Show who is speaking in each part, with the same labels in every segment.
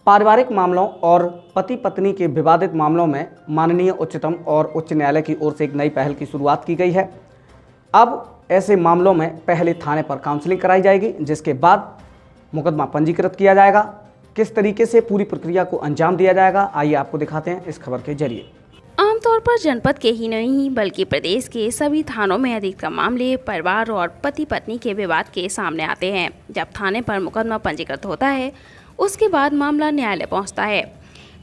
Speaker 1: पारिवारिक मामलों और पति पत्नी के विवादित मामलों में माननीय उच्चतम और उच्च न्यायालय की ओर से एक नई पहल की शुरुआत की गई है। अब ऐसे मामलों में पहले थाने पर काउंसलिंग कराई जाएगी, जिसके बाद मुकदमा पंजीकृत किया जाएगा। किस तरीके से पूरी प्रक्रिया को अंजाम दिया जाएगा, आइए आपको दिखाते हैं इस खबर के जरिए।
Speaker 2: आमतौर पर जनपद के ही नहीं बल्कि प्रदेश के सभी थानों में अधिकतर मामले परिवार और पति पत्नी के विवाद के सामने आते हैं। जब थाने पर मुकदमा पंजीकृत होता है, उसके बाद मामला न्यायालय पहुंचता है।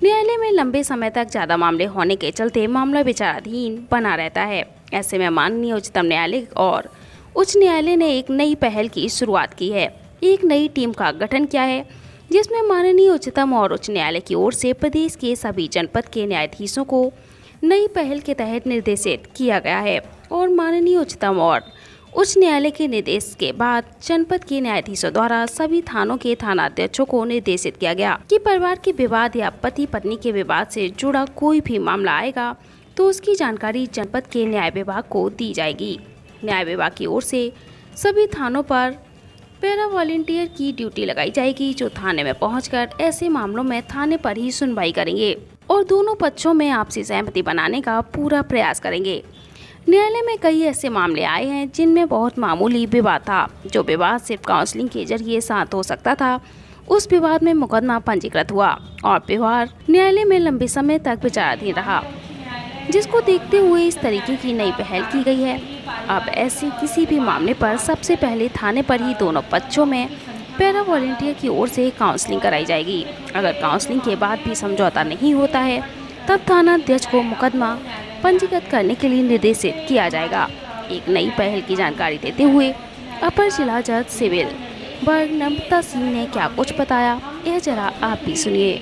Speaker 2: न्यायालय में लंबे समय तक ज़्यादा मामले होने के चलते मामला विचाराधीन बना रहता है। ऐसे में माननीय उच्चतम न्यायालय और उच्च न्यायालय ने एक नई पहल की शुरुआत की है। एक नई टीम का गठन किया है, जिसमें माननीय उच्चतम और उच्च न्यायालय की ओर से प्रदेश के सभी जनपद के न्यायाधीशों को नई पहल के तहत निर्देशित किया गया है। और माननीय उच्चतम और उच्च न्यायालय के निर्देश के बाद जनपद के न्यायाधीशों द्वारा सभी थानों के थानाध्यक्षों को निर्देशित किया गया कि परिवार के विवाद या पति पत्नी के विवाद से जुड़ा कोई भी मामला आएगा तो उसकी जानकारी जनपद के न्याय विभाग को दी जाएगी। न्याय विभाग की ओर से सभी थानों पर पैरा वॉलंटियर की ड्यूटी लगाई जाएगी, जो थाने में पहुंचकर ऐसे मामलों में थाने पर ही सुनवाई करेंगे और दोनों पक्षों में आपसी सहमति बनाने का पूरा प्रयास करेंगे। न्यायालय में कई ऐसे मामले आए हैं जिनमें बहुत मामूली विवाद था। जो विवाद सिर्फ काउंसलिंग के जरिए शांत हो सकता था, उस विवाद में मुकदमा पंजीकृत हुआ और विवाद न्यायालय में लंबे समय तक विचाराधीन रहा, जिसको देखते हुए इस तरीके की नई पहल की गई है। अब ऐसे किसी भी मामले पर सबसे पहले थाने पर ही दोनों पक्षों में पैरा वॉलंटियर की ओर से काउंसलिंग कराई जाएगी। अगर काउंसलिंग के बाद भी समझौता नहीं होता है, तब थानाध्यक्ष को मुकदमा पंजीकृत करने के लिए निर्देशित किया जाएगा। एक नई पहल की जानकारी देते हुए अपर जिला जज सिविल वर्ग नम्रता सिंह ने क्या कुछ बताया, यह जरा आप भी सुनिए।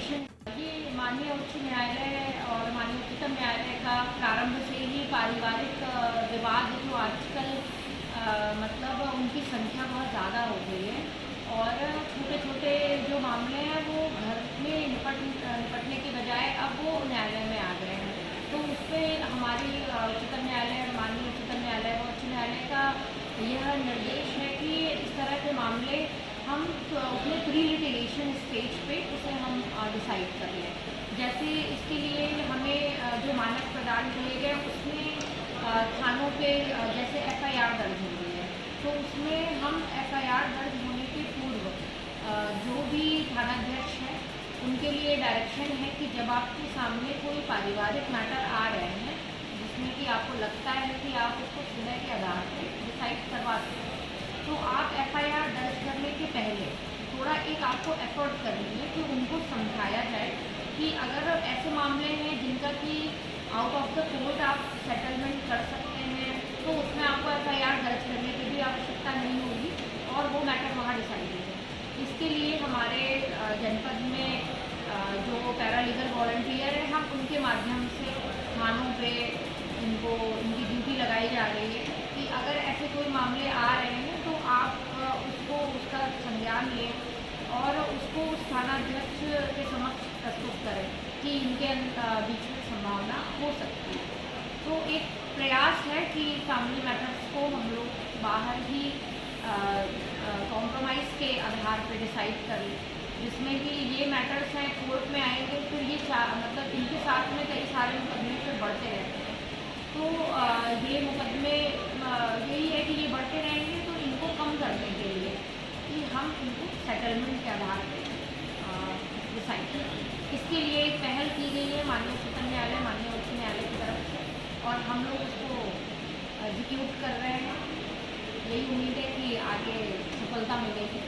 Speaker 3: माननीय उच्च न्यायालय और माननीय उच्चतम न्यायालय का प्रारंभ से ही पारिवारिक विवाद जो आजकल मतलब उनकी संख्या बहुत ज़्यादा हो गई है और छोटे छोटे जो मामले हैं वो घर में निपटने के बजाय अब वो न्यायालय में आ गए हैं। तो उस पर हमारी उच्चतम न्यायालय, माननीय उच्चतम न्यायालय और उच्च न्यायालय का यह निर्देश है कि इस तरह के मामले हम अपने प्री लिटिगेशन स्टेज पे उसे हम डिसाइड कर लें। जैसे इसके लिए हमें जो मानक प्रदान किए गए उसमें थानों पे जैसे एफआईआर दर्ज हो गई है, तो उसमें हम एफआईआर दर्ज होने के पूर्व जो भी थानाध्यक्ष हैं उनके लिए डायरेक्शन है कि जब आपके सामने कोई पारिवारिक मैटर आ रहे हैं जिसमें कि आपको लगता है कि आप उसको सुलह के आधार पर डिसाइड करवा सकते हैं, तो आप एफआईआर दर्ज करने के पहले थोड़ा एक आपको एफर्ट करनी है कि उनको समझाया जाए कि अगर ऐसे मामले हैं जिनका कि आउट ऑफ द कोर्ट आप सेटलमेंट कर सकते हैं, तो उसमें आपको एफआईआर दर्ज करने की भी आवश्यकता नहीं होगी और वो मैटर वहाँ डिसाइड हो जाए। इसके लिए हमारे जनपद में जो पैरालीगल वॉलंटियर है, हम उनके माध्यम से थानों पे इनकी ड्यूटी लगाई जा रही है कि अगर ऐसे कोई मामले आ रहे हैं तो आप उसका संज्ञान लें और उसको उस थानाध्यक्ष के समक्ष प्रस्तुत करें कि इनके बीच में संभावना हो सकती है। तो एक प्रयास है कि फैमिली मैटर्स को हम लोग बाहर ही कॉम्प्रोमाइज़ के आधार पर डिसाइड करें, जिसमें कि ये मैटर्स हैं कोर्ट में आएंगे फिर ये मतलब इनके साथ में कई सारे मुकदमे फिर बढ़ते रहते हैं। तो ये मुकदमे यही है कि ये बढ़ते रहेंगे, तो इनको कम करने के लिए कि हम इनको सेटलमेंट के आधार पर डिसाइड करें। इसके लिए एक पहल की गई है माननीय उच्चतम न्यायालय, माननीय उच्च न्यायालय की तरफ से, और हम लोग उसको एग्जीक्यूट कर रहे हैं। यही उम्मीद है कि आगे सफलता मिलेगी।